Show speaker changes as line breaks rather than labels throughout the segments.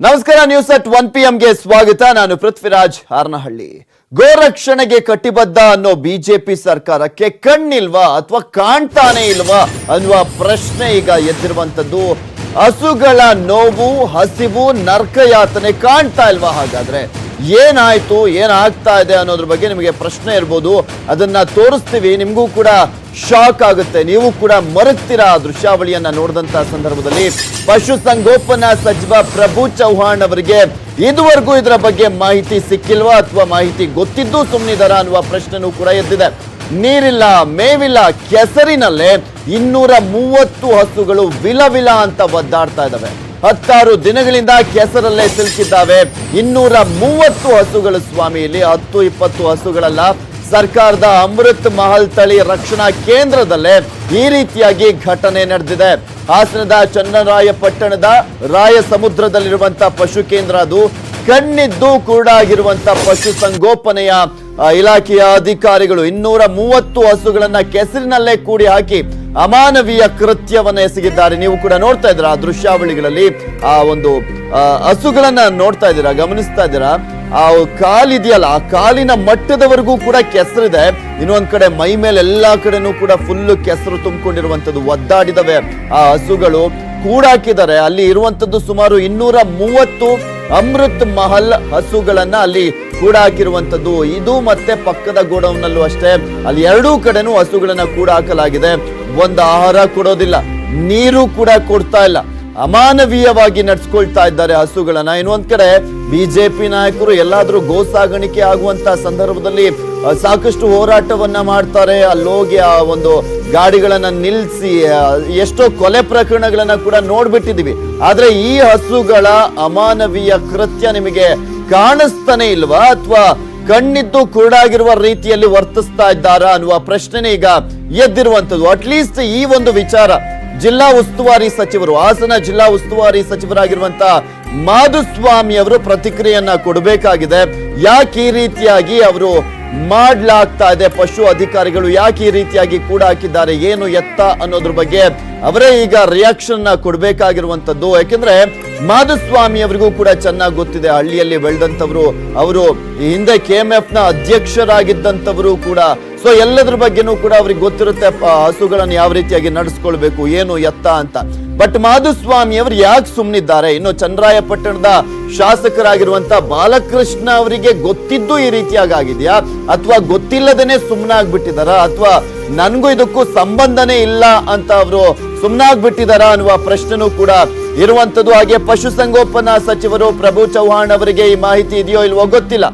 ನಮಸ್ಕಾರ news at 1 PM ಗೆ ಸ್ವಾಗತ. ನಾನು ಪೃಥ್ವಿರಾಜ್ ಹಾರನಹಳ್ಳಿ. ಗೋರಕ್ಷಣೆಗೆ ಕಟಿಬದ್ಧ ಅನ್ನೋ ಬಿಜೆಪಿ ಸರ್ಕಾರಕ್ಕೆ ಕಣ್ಣಿಲ್ವಾ ಅಥವಾ ಕಾಣ್ತಾನೆ ಇಲ್ವಾ ಅನ್ನುವ ಪ್ರಶ್ನೆ ಈಗ ಎದ್ದಿರುವಂತದ್ದು. ಹಸುಗಳ ನೋವು, ಹಸಿವು, ನರಕಯಾತನೆ ಕಾಣ್ತಾ ಇಲ್ವಾ? ಹಾಗಾದ್ರೆ ಏನಾಯ್ತು, ಏನಾಗ್ತಾ ಇದೆ ಅನ್ನೋದ್ರ ಬಗ್ಗೆ ನಿಮಗೆ ಪ್ರಶ್ನೆ ಇರ್ಬೋದು. ಅದನ್ನ ತೋರಿಸ್ತೀವಿ, ನಿಮಗೂ ಕೂಡ ಶಾಕ್ ಆಗುತ್ತೆ, ನೀವು ಕೂಡ ಮರಗ್ತೀರಾ ಆ ದೃಶ್ಯಾವಳಿಯನ್ನ ನೋಡಿದಂತ ಸಂದರ್ಭದಲ್ಲಿ. ಪಶು ಸಂಗೋಪನಾ ಸಚಿವ ಪ್ರಭು ಚವ್ಹಾಣ್ ಅವರಿಗೆ ಇದುವರೆಗೂ ಇದರ ಬಗ್ಗೆ ಮಾಹಿತಿ ಸಿಕ್ಕಿಲ್ವಾ ಅಥವಾ ಮಾಹಿತಿ ಗೊತ್ತಿದ್ದು ಸುಮ್ಮನಿದಾರ ಅನ್ನುವ ಪ್ರಶ್ನೆನೂ ಕೂಡ ಎದ್ದಿದೆ. ನೀರಿಲ್ಲ, ಮೇವಿಲ್ಲ, ಕೆಸರಿನಲ್ಲೇ 230 ಹಸುಗಳು ವಿಲವಿಲ ಅಂತ ಒದ್ದಾಡ್ತಾ ಇದ್ದಾವೆ. 16 ದಿನಗಳಿಂದ ಕೆಸರಲ್ಲೇ ಸಿಲುಕಿದ್ದಾವೆ 230 ಹಸುಗಳು. ಸ್ವಾಮಿಯಲ್ಲಿ 10-20 ಹಸುಗಳಲ್ಲ, ಸರ್ಕಾರದ ಅಮೃತ್ ಮಹಲ್ ತಳಿ ರಕ್ಷಣಾ ಕೇಂದ್ರದಲ್ಲೇ ಈ ರೀತಿಯಾಗಿ ಘಟನೆ ನಡೆದಿದೆ. ಹಾಸನದ ಚನ್ನರಾಯಪಟ್ಟಣದ ರಾಯ ಸಮುದ್ರದಲ್ಲಿರುವಂತಹ ಪಶು ಕೇಂದ್ರ ಅದು. ಕಣ್ಣಿದ್ದು ಕುರುಡಾಗಿರುವಂತ ಪಶು ಸಂಗೋಪನೆಯ ಇಲಾಖೆಯ ಅಧಿಕಾರಿಗಳು 230 ಹಸುಗಳನ್ನ ಕೆಸರಿನಲ್ಲೇ ಕೂಡಿ ಹಾಕಿ ಅಮಾನವೀಯ ಕೃತ್ಯವನ್ನ ಎಸಗಿದ್ದಾರೆ. ನೀವು ಕೂಡ ನೋಡ್ತಾ ಇದ್ದೀರಾ ಆ ದೃಶ್ಯಾವಳಿಗಳಲ್ಲಿ. ಆ ಒಂದು ಹಸುಗಳನ್ನ ನೋಡ್ತಾ ಇದ್ದೀರಾ, ಗಮನಿಸ್ತಾ ಇದ್ದೀರಾ. ಆ ಕಾಲಿದೆಯಲ್ಲ, ಆ ಕಾಲಿನ ಮಟ್ಟದವರೆಗೂ ಕೂಡ ಕೆಸರಿದೆ. ಇನ್ನೊಂದ್ ಕಡೆ ಮೈ ಮೇಲೆ ಎಲ್ಲಾ ಕಡೆನೂ ಕೂಡ ಫುಲ್ ಕೆಸರು ತುಂಬಿಕೊಂಡಿರುವಂತದ್ದು, ಒದ್ದಾಡಿದವೆ ಆ ಹಸುಗಳು. ಕೂಡಾಕಿದ್ದಾರೆ. ಅಲ್ಲಿ ಇರುವಂತದ್ದು ಸುಮಾರು 230 ಅಮೃತ್ ಮಹಲ್ ಹಸುಗಳನ್ನ ಅಲ್ಲಿ ಕೂಡಾಕಿರುವಂತದ್ದು. ಇದು ಮತ್ತೆ ಪಕ್ಕದ ಗೋಡೌನ್ನಲ್ಲೂ ಅಷ್ಟೇ, ಅಲ್ಲಿ ಎರಡೂ ಕಡೆನೂ ಹಸುಗಳನ್ನ ಕೂಡಾಕಲಾಗಿದೆ. ಒಂದು ಆಹಾರ ಕೊಡೋದಿಲ್ಲ, ನೀರು ಕೂಡ ಕೊಡ್ತಾ ಇಲ್ಲ, ಅಮಾನವೀಯವಾಗಿ ನಡ್ಸ್ಕೊಳ್ತಾ ಇದ್ದಾರೆ ಹಸುಗಳನ್ನ. ಇನ್ನೊಂದ್ ಕಡೆ ಬಿಜೆಪಿ ನಾಯಕರು ಎಲ್ಲಾದ್ರೂ ಗೋ ಸಾಗಾಣಿಕೆ ಆಗುವಂತ ಸಂದರ್ಭದಲ್ಲಿ ಸಾಕಷ್ಟು ಹೋರಾಟವನ್ನ ಮಾಡ್ತಾರೆ. ಅಲ್ಲೋಗಿ ಆ ಒಂದು ಗಾಡಿಗಳನ್ನ ನಿಲ್ಲಿಸಿ ಎಷ್ಟೋ ಕೊಲೆ ಪ್ರಕರಣಗಳನ್ನ ಕೂಡ ನೋಡ್ಬಿಟ್ಟಿದೀವಿ. ಆದ್ರೆ ಈ ಹಸುಗಳ ಅಮಾನವೀಯ ಕೃತ್ಯ ನಿಮಗೆ ಕಾಣಿಸ್ತಾನೆ ಇಲ್ವಾ ಅಥವಾ ಕಣ್ಣಿದ್ದು ಕುರುಡಾಗಿರುವ ರೀತಿಯಲ್ಲಿ ವರ್ತಿಸ್ತಾ ಇದ್ದಾರಾ ಅನ್ನುವ ಪ್ರಶ್ನೆನೇ ಈಗ ಎದ್ದಿರುವಂತದ್ದು. ಅಟ್ಲೀಸ್ಟ್ ಈ ಒಂದು ವಿಚಾರ ಜಿಲ್ಲಾ ಉಸ್ತುವಾರಿ ಸಚಿವರು, ಹಾಸನ ಜಿಲ್ಲಾ ಉಸ್ತುವಾರಿ ಸಚಿವರಾಗಿರುವಂತಹ ಮಾಧುಸ್ವಾಮಿ ಅವರು ಪ್ರತಿಕ್ರಿಯೆಯನ್ನ ಕೊಡಬೇಕಾಗಿದೆ. ಯಾಕೆ ಈ ರೀತಿಯಾಗಿ ಅವರು ಮಾಡ್ಲಾಗ್ತಾ ಇದೆ, ಪಶು ಅಧಿಕಾರಿಗಳು ಯಾಕೆ ಈ ರೀತಿಯಾಗಿ ಕೂಡ ಹಾಕಿದ್ದಾರೆ, ಏನು ಎತ್ತ ಅನ್ನೋದ್ರ ಬಗ್ಗೆ ಅವರೇ ಈಗ ರಿಯಾಕ್ಷನ್ ಕೊಡ್ಬೇಕಾಗಿರುವಂತದ್ದು. ಯಾಕೆಂದ್ರೆ ಮಾಧುಸ್ವಾಮಿ ಅವರಿಗೂ ಕೂಡ ಚೆನ್ನಾಗಿ ಗೊತ್ತಿದೆ, ಹಳ್ಳಿಯಲ್ಲಿ ಬೆಳೆದಂತವ್ರು, ಅವರು ಹಿಂದೆ KMF ನ ಅಧ್ಯಕ್ಷರಾಗಿದ್ದಂತವರು ಕೂಡ. ಸೊ ಎಲ್ಲದ್ರ ಬಗ್ಗೆನೂ ಕೂಡ ಅವ್ರಿಗೆ ಗೊತ್ತಿರುತ್ತೆ ಹಸುಗಳನ್ನು ಯಾವ ರೀತಿಯಾಗಿ ನಡೆಸ್ಕೊಳ್ಬೇಕು, ಏನು ಎತ್ತ ಅಂತ. ಬಟ್ ಮಾಧುಸ್ವಾಮಿ ಅವರು ಯಾಕೆ ಸುಮ್ಮನಿದ್ದಾರೆ? ಇನ್ನು ಚನ್ನರಾಯಪಟ್ಟಣದ ಶಾಸಕರಾಗಿರುವಂತ ಬಾಲಕೃಷ್ಣ ಅವರಿಗೆ ಗೊತ್ತಿದ್ದು ಈ ರೀತಿಯಾಗಿ ಆಗಿದೆಯಾ ಅಥವಾ ಗೊತ್ತಿಲ್ಲದೇನೆ ಸುಮ್ಮನಾಗ್ಬಿಟ್ಟಿದಾರ ಅಥವಾ ನನ್ಗೂ ಇದಕ್ಕೂ ಸಂಬಂಧನೇ ಇಲ್ಲ ಅಂತ ಅವರು ಸುಮ್ಮನಾಗ್ಬಿಟ್ಟಿದಾರ ಅನ್ನುವ ಪ್ರಶ್ನೆನೂ ಕೂಡ ಇರುವಂತದ್ದು. ಹಾಗೆ ಪಶು ಸಂಗೋಪನಾ ಸಚಿವರು ಪ್ರಭು ಚವ್ಹಾಣ್ ಅವರಿಗೆ ಈ ಮಾಹಿತಿ ಇದೆಯೋ ಇಲ್ವೋ ಗೊತ್ತಿಲ್ಲ.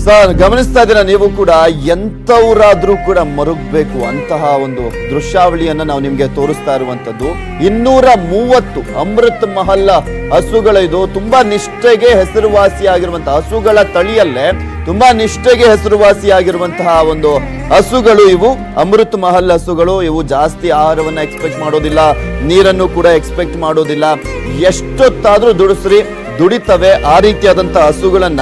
ಸರ್, ಗಮನಿಸ್ತಾ ಇದ್ದೀರಾ ನೀವು ಕೂಡ, ಎಂತವರಾದ್ರೂ ಕೂಡ ಮರುಗಬೇಕು ಅಂತಹ ಒಂದು ದೃಶ್ಯಾವಳಿಯನ್ನ ನಾವು ನಿಮ್ಗೆ ತೋರಿಸ್ತಾ ಇರುವಂತದ್ದು. 230 ಅಮೃತ್ ಮಹಲ್ ಹಸುಗಳು. ಇದು ತುಂಬಾ ನಿಷ್ಠೆಗೆ ಹೆಸರುವಾಸಿಯಾಗಿರುವಂತಹ ಹಸುಗಳ ತಳಿಯಲ್ಲೇ ತುಂಬಾ ನಿಷ್ಠೆಗೆ ಹೆಸರುವಾಸಿಯಾಗಿರುವಂತಹ ಒಂದು ಹಸುಗಳು ಇವು. ಅಮೃತ್ ಮಹಲ್ ಹಸುಗಳು ಇವು. ಜಾಸ್ತಿ ಆಹಾರವನ್ನ ಎಕ್ಸ್ಪೆಕ್ಟ್ ಮಾಡೋದಿಲ್ಲ, ನೀರನ್ನು ಕೂಡ ಎಕ್ಸ್ಪೆಕ್ಟ್ ಮಾಡೋದಿಲ್ಲ. ಎಷ್ಟೊತ್ತಾದ್ರೂ ದುಡಿತವೆ. ಆ ರೀತಿಯಾದಂತಹ ಹಸುಗಳನ್ನ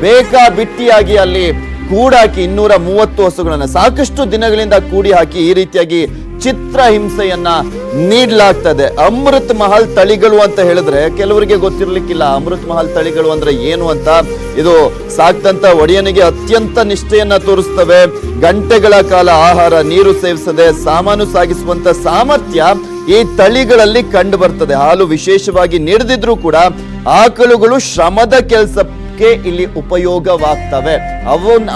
ಬೇಕಾಬಿಟ್ಟಿಯಾಗಿ ಅಲ್ಲಿ ಕೂಡಾಕಿ 230 ಹಸುಗಳನ್ನ ಸಾಕಷ್ಟು ದಿನಗಳಿಂದ ಕೂಡಿ ಹಾಕಿ ಈ ರೀತಿಯಾಗಿ ಚಿತ್ರ ಹಿಂಸೆಯನ್ನ ನೀಡಲಾಗ್ತದೆ. ಅಮೃತ್ ಮಹಲ್ ತಳಿಗಳು ಅಂತ ಹೇಳಿದ್ರೆ ಕೆಲವರಿಗೆ ಗೊತ್ತಿರ್ಲಿಕ್ಕಿಲ್ಲ ಅಮೃತ್ ಮಹಲ್ ತಳಿಗಳು ಅಂದ್ರೆ ಏನು ಅಂತ. ಇದು ಸಾಕ್ತಂತ ಒಡೆಯನಿಗೆ ಅತ್ಯಂತ ನಿಷ್ಠೆಯನ್ನ ತೋರಿಸ್ತವೆ. ಗಂಟೆಗಳ ಕಾಲ ಆಹಾರ ನೀರು ಸೇವಿಸದೆ ಸಾಮಾನು ಸಾಗಿಸುವಂತ ಸಾಮರ್ಥ್ಯ ಈ ತಳಿಗಳಲ್ಲಿ ಕಂಡು ಬರ್ತದೆ. ಹಾಲು ವಿಶೇಷವಾಗಿ ನೀಡದಿದ್ರೂ ಕೂಡ ಆಕಳುಗಳು ಶ್ರಮದ ಕೆಲಸಕ್ಕೆ ಇಲ್ಲಿ ಉಪಯೋಗವಾಗ್ತವೆ.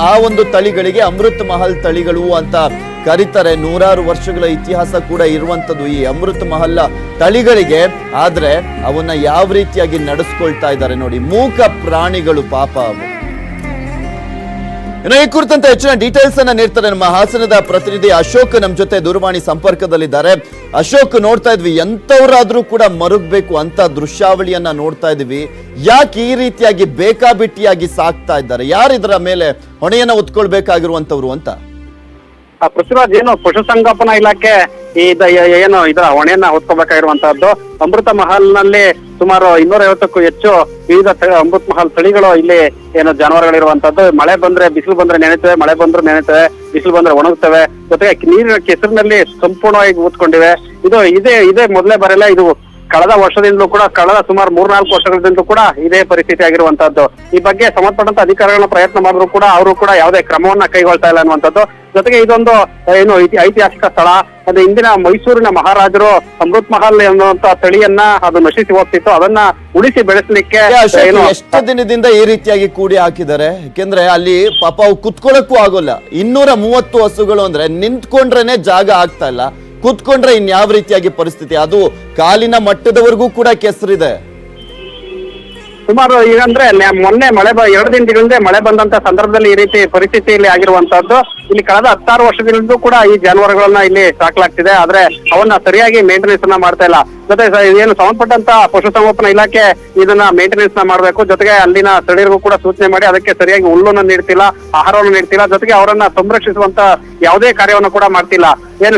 ಆ ಒಂದು ತಳಿಗಳಿಗೆ ಅಮೃತ್ ಮಹಲ್ ತಳಿಗಳು ಅಂತ ಕರೀತಾರೆ. 100 ವರ್ಷಗಳ ಇತಿಹಾಸ ಕೂಡ ಇರುವಂತದ್ದು ಈ ಅಮೃತ್ ಮಹಲ್ ತಳಿಗಳಿಗೆ. ಆದ್ರೆ ಅವನ್ನ ಯಾವ ರೀತಿಯಾಗಿ ನಡೆಸ್ಕೊಳ್ತಾ ಇದ್ದಾರೆ ನೋಡಿ, ಮೂಕ ಪ್ರಾಣಿಗಳು ಪಾಪ ಅವು. ಇನ್ನು ಈ ಕುರಿತಂತೆ ಹೆಚ್ಚಿನ ಡೀಟೇಲ್ಸ್ ಅನ್ನ ನೀಡ್ತಾರೆ ನಮ್ಮ ಹಾಸನದ ಪ್ರತಿನಿಧಿ ಅಶೋಕ್ ನಮ್ಮ ಜೊತೆ ದೂರವಾಣಿ ಸಂಪರ್ಕದಲ್ಲಿದ್ದಾರೆ. ಅಶೋಕ್, ನೋಡ್ತಾ ಇದ್ವಿ ಎಂತವರಾದ್ರೂ ಕೂಡ ಮರುಗಬೇಕು ಅಂತ ದೃಶ್ಯಾವಳಿಯನ್ನ ನೋಡ್ತಾ ಇದೀವಿ. ಯಾಕೆ ಈ ರೀತಿಯಾಗಿ ಬೇಕಾಬಿಟ್ಟಿಯಾಗಿ ಸಾಕ್ತಾ ಇದ್ದಾರೆ? ಯಾರಿದರ ಮೇಲೆ ಹೊಣೆಯನ್ನ ಹೊತ್ಕೊಳ್ಬೇಕಾಗಿರುವಂತವ್ರು ಅಂತ?
ಪೃಥ್ವಿರಾಜ್, ಏನು ಪಶುಸಂಗೋಪನಾ ಇಲಾಖೆ ಏನು ಇದರ ಹೊಣೆಯನ್ನ ಹೊತ್ಕೋಬೇಕಾಗಿರುವಂತಹದ್ದು. ಅಮೃತ ಮಹಲ್ ನಲ್ಲಿ ಸುಮಾರು 250ಕ್ಕೂ ಹೆಚ್ಚು ವಿವಿಧ ಅಮೃತ್ ಮಹಲ್ ತಳಿಗಳು ಇಲ್ಲಿ ಏನು ಜಾನುವಾರುಗಳಿರುವಂತದ್ದು. ಮಳೆ ಬಂದ್ರೆ, ಬಿಸಿಲು ಬಂದ್ರೆ ನೆನೆತವೆ, ಮಳೆ ಬಂದ್ರೆ ನೆನೆತವೆ, ಬಿಸಿಲು ಬಂದ್ರೆ ಒಣಗುತ್ತವೆ. ಜೊತೆಗೆ ನೀರಿನ ಕೆಸರಿನಲ್ಲಿ ಸಂಪೂರ್ಣವಾಗಿ ಊದ್ಕೊಂಡಿವೆ. ಇದೇ ಮೊದಲೇ ಬರಲ್ಲ. ಇದು ಕಳೆದ ವರ್ಷದಿಂದಲೂ ಕೂಡ ಕಳೆದ ಸುಮಾರು 3-4 ವರ್ಷಗಳಿಂದಲೂ ಕೂಡ ಇದೇ ಪರಿಸ್ಥಿತಿ ಆಗಿರುವಂತದ್ದು. ಈ ಬಗ್ಗೆ ಸಂಬಂಧಪಟ್ಟಂತ ಅಧಿಕಾರಿಗಳನ್ನ ಪ್ರಯತ್ನ ಮಾಡಿದ್ರು ಕೂಡ ಅವರು ಕೂಡ ಯಾವುದೇ ಕ್ರಮವನ್ನ ಕೈಗೊಳ್ತಾ ಇಲ್ಲ ಅನ್ನುವಂಥದ್ದು. ಜೊತೆಗೆ ಇದೊಂದು ಐತಿಹಾಸಿಕ ಸ್ಥಳ. ಅದು ಇಂದಿನ ಮೈಸೂರಿನ ಮಹಾರಾಜರು ಅಮೃತ್ ಮಹಲ್ ಎನ್ನುವಂತ ತಳಿಯನ್ನ ಅದು ನಶಿಸಿ ಹೋಗ್ತಿತ್ತು, ಅದನ್ನ ಉಳಿಸಿ ಬೆಳೆಸಲಿಕ್ಕೆ
ಎಷ್ಟು ದಿನದಿಂದ ಈ ರೀತಿಯಾಗಿ ಕೂಡಿ ಹಾಕಿದ್ದಾರೆ. ಯಾಕೆಂದ್ರೆ ಅಲ್ಲಿ ಪಾಪ ಅವು ಕುತ್ಕೊಳ್ಳಕ್ಕೂ ಆಗೋಲ್ಲ. 230 ಹಸುಗಳು ಅಂದ್ರೆ ನಿಂತ್ಕೊಂಡ್ರೇನೆ ಜಾಗ ಆಗ್ತಾ ಇಲ್ಲ, ಕುತ್ಕೊಂಡ್ರೆ ಇನ್ಯಾವ ರೀತಿಯಾಗಿ ಪರಿಸ್ಥಿತಿ, ಅದು ಕಾಲಿನ ಮಟ್ಟದವರೆಗೂ ಕೂಡ ಕೆಸರಿದೆ.
ಸುಮಾರು ಈಗಂದ್ರೆ ಮೊನ್ನೆ ಮಳೆ 2 ದಿನಗಳಿಂದ ಮಳೆ ಬಂದಂತ ಸಂದರ್ಭದಲ್ಲಿ ಈ ರೀತಿ ಪರಿಸ್ಥಿತಿ ಇಲ್ಲಿ ಆಗಿರುವಂತದ್ದು. ಇಲ್ಲಿ ಕಳೆದ 16 ವರ್ಷಗಳಿಂದ ಕೂಡ ಈ ಜಾನುವಾರುಗಳನ್ನ ಇಲ್ಲಿ ಸಾಕಲಾಗ್ತಿದೆ, ಆದ್ರೆ ಅವನ್ನ ಸರಿಯಾಗಿ ಮೇಂಟೆನೆನ್ಸ್ ಅನ್ನ ಮಾಡ್ತಾ ಇಲ್ಲ. ಜೊತೆ ಏನು ಸಂಬಂಧಪಟ್ಟಂತ ಪಶುಸಂಗೋಪನಾ ಇಲಾಖೆ ಇದನ್ನ ಮೇಂಟೆನೆನ್ಸ್ ನ ಮಾಡ್ಬೇಕು. ಜೊತೆಗೆ ಅಲ್ಲಿನ ಸ್ಥಳೀಯರಿಗೂ ಕೂಡ ಸೂಚನೆ ಮಾಡಿ ಅದಕ್ಕೆ ಸರಿಯಾಗಿ ಹುಲ್ಲನ್ನು ನೀಡ್ತಿಲ್ಲ, ಆಹಾರವನ್ನು ನೀಡ್ತಿಲ್ಲ, ಜೊತೆಗೆ ಅವರನ್ನ ಸಂರಕ್ಷಿಸುವಂತ ಯಾವುದೇ ಕಾರ್ಯವನ್ನು ಕೂಡ ಮಾಡ್ತಿಲ್ಲ.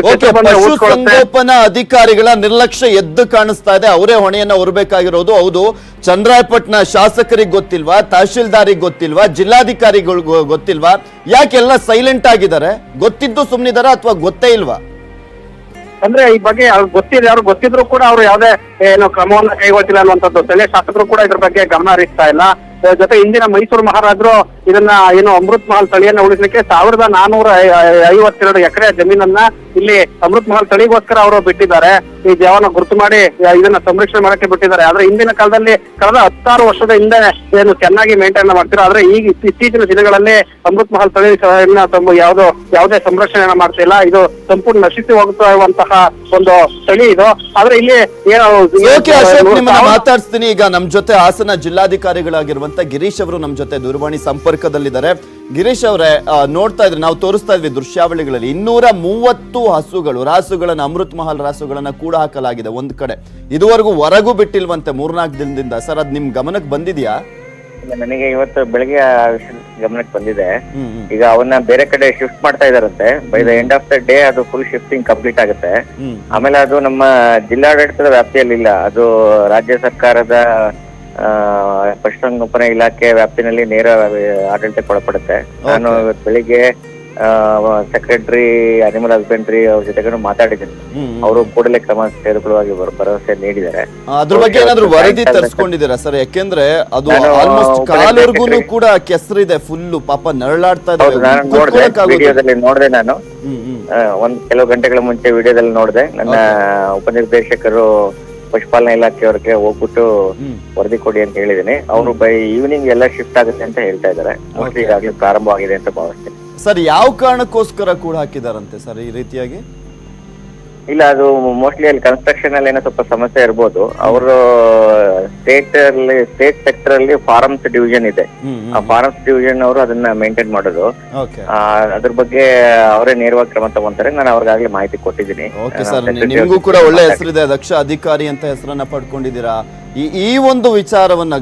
ಪಶುಸಂಗೋಪನಾ ಅಧಿಕಾರಿಗಳ ನಿರ್ಲಕ್ಷ್ಯ ಎದ್ದು ಕಾಣಿಸ್ತಾ ಇದೆ. ಅವರೇ ಹೊಣೆಯನ್ನ ಹೊರಬೇಕಾಗಿರೋದು. ಹೌದು, ಚಂದ್ರಾಯಪಟ್ಟಣ ಶಾಸಕರಿಗೆ ಗೊತ್ತಿಲ್ವಾ, ತಹಶೀಲ್ದಾರಿಗೆ ಗೊತ್ತಿಲ್ವಾ, ಜಿಲ್ಲಾಧಿಕಾರಿಗಳು ಗೊತ್ತಿಲ್ವಾ? ಯಾಕೆಲ್ಲ ಸೈಲೆಂಟ್ ಆಗಿದ್ದಾರೆ? ಗೊತ್ತಿದ್ದು ಸುಮ್ನಿದಾರ ಅಥವಾ ಗೊತ್ತೇ ಇಲ್ವಾ?
ಅಂದ್ರೆ ಈ ಬಗ್ಗೆ ಗೊತ್ತಿದೆ, ಅವ್ರು ಗೊತ್ತಿದ್ರು ಕೂಡ ಅವರು ಯಾವುದೇ ಕ್ರಮವನ್ನ ಕೈಗೊಳ್ತಿಲ್ಲ ಅನ್ನುವಂಥದ್ದು. ಸ್ಥಳೀಯ ಶಾಸಕರು ಕೂಡ ಇದ್ರ ಬಗ್ಗೆ ಗಮನ ಹರಿಸ್ತಾ ಇಲ್ಲ. ಜೊತೆ ಇಂದಿನ ಮೈಸೂರು ಮಹಾರಾಜರು ಇದನ್ನ ಅಮೃತ್ ಮಹಲ್ ತಳಿಯನ್ನ ಉಳಿಸ್ಲಿಕ್ಕೆ 1452 ಎಕರೆ ಜಮೀನನ್ನ ಇಲ್ಲಿ ಅಮೃತ್ ಮಹಲ್ ತಳಿಗೋಸ್ಕರ ಅವರು ಬಿಟ್ಟಿದ್ದಾರೆ. ಈ ದೇವನ ಗುರುತು ಮಾಡಿ ಇದನ್ನ ಸಂರಕ್ಷಣೆ ಮಾಡಕ್ಕೆ ಬಿಟ್ಟಿದ್ದಾರೆ. ಆದ್ರೆ ಇಂದಿನ ಕಾಲದಲ್ಲಿ ಕಳೆದ 16 ವರ್ಷದ ಹಿಂದೆ ಚೆನ್ನಾಗಿ ಮೇಂಟೈನ್ ಮಾಡ್ತಿರೋ, ಆದ್ರೆ ಈಗ ಇತ್ತೀಚಿನ ದಿನಗಳಲ್ಲಿ ಅಮೃತ್ ಮಹಲ್ ತಳಿ ಯಾವುದೇ ಸಂರಕ್ಷಣೆಯನ್ನ ಮಾಡ್ತಿಲ್ಲ. ಇದು ಸಂಪೂರ್ಣ ನಶಿಸಿ ಹೋಗ್ತಾ ಇರುವಂತಹ ಒಂದು ತಳಿ ಇದು. ಆದ್ರೆ ಇಲ್ಲಿ
ಮಾತಾಡ್ತೀನಿ. ಈಗ ನಮ್ ಜೊತೆ ಹಾಸನ ಜಿಲ್ಲಾಧಿಕಾರಿಗಳಾಗಿರುವಂತ ಗಿರೀಶ್ ಅವರು ನಮ್ ಜೊತೆ ದೂರವಾಣಿ ಸಂಪರ್ಕದಲ್ಲಿದ್ದಾರೆ. ಗಿರೀಶ್ ಅವರೇ, ನೋಡ್ತಾ ಇದ್ರಿ, ನಾವು ತೋರಿಸ್ತಾ ಇದ್ವಿ ದೃಶ್ಯಾವಳಿಗಳಲ್ಲಿ 230 ಹಸುಗಳು, ರಾಸುಗಳನ್ನ, ಅಮೃತ್ ಮಹಲ್ ರಾಸುಗಳನ್ನ ಕೂಡ ಹಾಕಲಾಗಿದೆ ಒಂದ್ ಕಡೆ. ಇದುವರೆಗೂ ಹೊರಗೂ ಬಿಟ್ಟಿಲ್ವಂತೆ 3-4 ದಿನದಿಂದ. ಸರ್, ಅದ್ ನಿಮ್ ಗಮನಕ್ಕೆ ಬಂದಿದ್ಯಾ?
ನನಗೆ ಇವತ್ತು ಬೆಳಗ್ಗೆ ಗಮನಕ್ಕೆ ಬಂದಿದೆ. ಈಗ ಅವನ್ನ ಬೇರೆ ಕಡೆ ಶಿಫ್ಟ್ ಮಾಡ್ತಾ ಇದಾರಂತೆ. By the end of the day ಅದು ಫುಲ್ ಶಿಫ್ಟಿಂಗ್ ಕಂಪ್ಲೀಟ್ ಆಗುತ್ತೆ. ಆಮೇಲೆ ಅದು ನಮ್ಮ ಜಿಲ್ಲಾಡಳಿತದ ವ್ಯಾಪ್ತಿಯಲ್ಲಿ ಇಲ್ಲ, ಅದು ರಾಜ್ಯ ಸರ್ಕಾರದ ಪಶುಸಂಗೋಪನಾ ಇಲಾಖೆ ವ್ಯಾಪ್ತಿನಲ್ಲಿ ನೇರ ಆಡಳಿತಕ್ಕೆ ಒಳಪಡುತ್ತೆ. ನಾನು ಬೆಳಿಗ್ಗೆ ಸೆಕ್ರೆಟರಿ ಅನಿಮಲ್ ಹಸ್ಬೆಂಡ್ರಿ ಅವ್ರ ಜೊತೆಗೂ ಮಾತಾಡಿದ್ದೀನಿ. ಅವರು ಕೂಡಲೇ ಕ್ರಮ ತೆಗೆದುಕೊಳ್ಳುವಾಗಿ ಭರವಸೆ ನೀಡಿದ್ದಾರೆ.
ಅದ್ರ ಬಗ್ಗೆ ಏನಾದ್ರು ವರದಿ ತರಿಸ್ಕೊಂಡಿದ್ದೀರಾ ಸರ್? ಯಾಕೆಂದ್ರೆ ಅದು ಆಲ್ಮೋಸ್ಟ್ ಕಾಲವರೆಗೂ ಕೂಡ ಕೆಸರಿದೆ, ಫುಲ್ ಪಾಪ ನರಳಾಡ್ತಾ ಇದೆ.
ವಿಡಿಯೋದಲ್ಲಿ ನೋಡಿದೆ ನಾನು, ಕೆಲವು ಗಂಟೆಗಳ ಮುಂಚೆ ವಿಡಿಯೋದಲ್ಲಿ ನೋಡಿದೆ. ನನ್ನ ಉಪನಿರ್ದೇಶಕರು ಪಶುಪಾಲನಾ ಇಲಾಖೆಯವರಿಗೆ ಹೋಗ್ಬಿಟ್ಟು ವರದಿ ಕೊಡಿ ಅಂತ ಹೇಳಿದೀನಿ. ಅವರು ಬೈ ಈವ್ನಿಂಗ್ ಎಲ್ಲ ಶಿಫ್ಟ್ ಆಗುತ್ತೆ ಅಂತ ಹೇಳ್ತಾ ಇದ್ದಾರೆ. ಮೋಸ್ಟ್ಲಿ ಈಗಾಗಲೇ ಪ್ರಾರಂಭವಾಗಿದೆ ಅಂತ ಭಾವಿಸ್ತೀನಿ.
ಸರ್, ಯಾವ ಕಾರಣಕ್ಕೋಸ್ಕರ ಕೂಡ ಹಾಕಿದಾರಂತೆ ಸರ್ ಈ ರೀತಿಯಾಗಿ?
ಇಲ್ಲ, ಅದು ಮೋಸ್ಟ್ಲಿ ಅಲ್ಲಿ ಕನ್ಸ್ಟ್ರಕ್ಷನ್ ಅಲ್ಲಿ ಏನೋ ಸ್ವಲ್ಪ ಸಮಸ್ಯೆ ಇರ್ಬೋದು. ಅವರು ಸ್ಟೇಟ್ ಸೆಕ್ಟರ್ ಅಲ್ಲಿ ಫಾರ್ಮ್ಸ್ ಡಿವಿಷನ್ ಇದೆ, ಆ ಫಾರ್ಮ್ಸ್ ಡಿವಿಷನ್ ಅವರು ಅದನ್ನ ಮೇಂಟೈನ್ ಮಾಡೋದು. ಅದ್ರ ಬಗ್ಗೆ ಅವರೇ ನೇರವಾಗಿ ಕ್ರಮ ತಗೊಂತಾರೆ. ನಾನು ಅವ್ರಿಗಾಗ್ಲೇ ಮಾಹಿತಿ ಕೊಟ್ಟಿದ್ದೀನಿ.
ನಿಮಗೂ ಕೂಡ ಒಳ್ಳೆ ಹೆಸರಿದೆ, ದಕ್ಷ ಅಧಿಕಾರಿ ಅಂತ ಹೆಸರನ್ನ ಪಡ್ಕೊಂಡಿದ್ದೀರಾ. ಈ ಒಂದು ವಿಚಾರವನ್ನ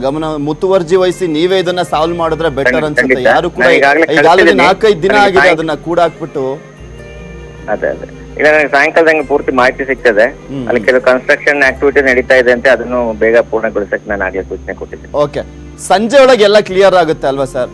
ಮುತುವರ್ಜಿ ವಹಿಸಿ ನೀವೇ ಇದನ್ನ ಸಾಲ್ವ್ ಮಾಡಿದ್ರೆ ಬೆಟರ್ ಅನ್ಸುತ್ತೆ. ಯಾರು ಕೂಡ ಈಗಾಗಲೇ 4-5 ದಿನ ಆಗಿದೆ ಅದನ್ನ ಕೂಡ ಹಾಕ್ಬಿಟ್ಟು.
ಅದೇ ಇಲ್ಲ, ನನಗೆ ಸಾಯಂಕಾಲದಂಗೆ ಪೂರ್ತಿ ಮಾಹಿತಿ ಸಿಗ್ತದೆ. ಅಲ್ಲಿ ಕೆಲವು ಕನ್ಸ್ಟ್ರಕ್ಷನ್ ಆಕ್ಟಿವಿಟಿ ನಡೀತಾ ಇದೆ ಅಂತ, ಅದನ್ನು ಬೇಗ ಪೂರ್ಣಗೊಳಿಸಕ್ಕೆ ನಾನು ಆಗ್ಲೇ ಸೂಚನೆ ಕೊಟ್ಟಿದ್ದೆ.
ಓಕೆ, ಸಂಜೆ ಒಳಗೆ ಎಲ್ಲ ಕ್ಲಿಯರ್ ಆಗುತ್ತೆ ಅಲ್ವಾ ಸರ್?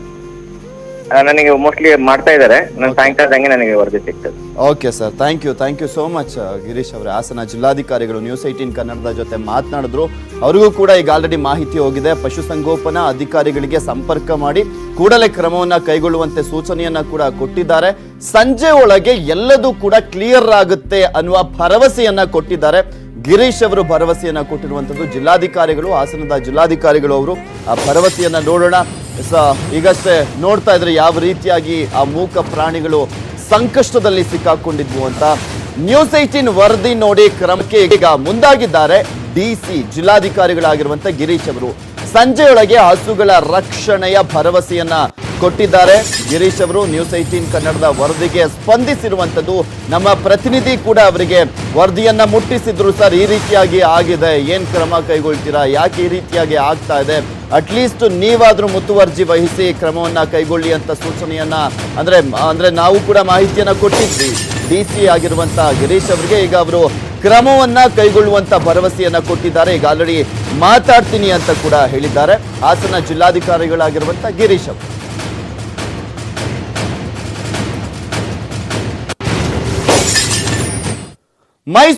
ನನಗೆ ಮೋಸ್ಟ್ಲಿ ಮಾಡ್ತಾ ಇದ್ದಾರೆ. ನಾನು ಸಾಯಂಕಾಲದಂಗೆ ನನಗೆ ವರದಿ ಸಿಗ್ತದೆ.
Okay sir, thank you so much Girish ಅವರೇ. ಹಾಸನ ಜಿಲ್ಲಾಧಿಕಾರಿಗಳು ನ್ಯೂಸ್ 18 ಕನ್ನಡದ ಜೊತೆ ಮಾತನಾಡಿದ್ರು. ಅವರಿಗೂ ಕೂಡ ಈಗ ಆಲ್ರೆಡಿ ಮಾಹಿತಿ ಹೋಗಿದೆ. ಪಶುಸಂಗೋಪನಾ ಅಧಿಕಾರಿಗಳಿಗೆ ಸಂಪರ್ಕ ಮಾಡಿ ಕೂಡಲೇ ಕ್ರಮವನ್ನ ಕೈಗೊಳ್ಳುವಂತೆ ಸೂಚನೆಯನ್ನ ಕೂಡ ಕೊಟ್ಟಿದ್ದಾರೆ. ಸಂಜೆ ಒಳಗೆ ಎಲ್ಲದೂ ಕೂಡ ಕ್ಲಿಯರ್ ಆಗುತ್ತೆ ಅನ್ನುವ ಭರವಸೆಯನ್ನ ಕೊಟ್ಟಿದ್ದಾರೆ. ಗಿರೀಶ್ ಅವರು ಭರವಸೆಯನ್ನ ಕೊಟ್ಟಿರುವಂತದ್ದು ಜಿಲ್ಲಾಧಿಕಾರಿಗಳು, ಹಾಸನದ ಜಿಲ್ಲಾಧಿಕಾರಿಗಳು ಅವರು. ಆ ಭರವಸೆಯನ್ನ ನೋಡೋಣ. ಈಗಷ್ಟೇ ನೋಡ್ತಾ ಇದ್ರೆ ಯಾವ ರೀತಿಯಾಗಿ ಆ ಮೂಕ ಪ್ರಾಣಿಗಳು ಸಂಕಷ್ಟದಲ್ಲಿ ಸಿಕ್ಕಾಕೊಂಡಿದ್ವು ಅಂತ. ನ್ಯೂಸ್ 18 ವರದಿ ನೋಡಿ ಕ್ರಮಕ್ಕೆ ಈಗ ಮುಂದಾಗಿದ್ದಾರೆ DC ಜಿಲ್ಲಾಧಿಕಾರಿಗಳಾಗಿರುವಂತ ಗಿರೀಶ್ ಅವರು. ಸಂಜೆಯೊಳಗೆ ಹಸುಗಳ ರಕ್ಷಣೆಯ ಭರವಸೆಯನ್ನ ಕೊಟ್ಟಿದ್ದಾರೆ ಗಿರೀಶ್ ಅವರು. ನ್ಯೂಸ್ 18 ಕನ್ನಡದ ವರದಿಗೆ ಸ್ಪಂದಿಸಿರುವಂತದ್ದು. ನಮ್ಮ ಪ್ರತಿನಿಧಿ ಕೂಡ ಅವರಿಗೆ ವರದಿಯನ್ನ ಮುಟ್ಟಿಸಿದ್ರು. ಸರ್, ಈ ರೀತಿಯಾಗಿ ಆಗಿದೆ, ಏನ್ ಕ್ರಮ ಕೈಗೊಳ್ತೀರಾ, ಯಾಕೆ ಈ ರೀತಿಯಾಗಿ ಆಗ್ತಾ ಇದೆ, ಅಟ್ಲೀಸ್ಟ್ ನೀವಾದ್ರೂ ಮುತುವರ್ಜಿ ವಹಿಸಿ ಕ್ರಮವನ್ನ ಕೈಗೊಳ್ಳಿ ಅಂತ ಸೂಚನೆಯನ್ನ ಅಂದ್ರೆ ನಾವು ಕೂಡ ಮಾಹಿತಿಯನ್ನ ಕೊಟ್ಟಿದ್ವಿ DC ಆಗಿರುವಂತ ಗಿರೀಶ್ ಅವರಿಗೆ. ಈಗ ಅವರು ಕ್ರಮವನ್ನ ಕೈಗೊಳ್ಳುವಂತ ಭರವಸೆಯನ್ನ ಕೊಟ್ಟಿದ್ದಾರೆ. ಈಗ ಆಲ್ರೆಡಿ ಮಾತಾಡ್ತೀನಿ ಅಂತ ಕೂಡ ಹೇಳಿದ್ದಾರೆ ಹಾಸನ ಜಿಲ್ಲಾಧಿಕಾರಿಗಳಾಗಿರುವಂತ ಗಿರೀಶ್ ಅವರು.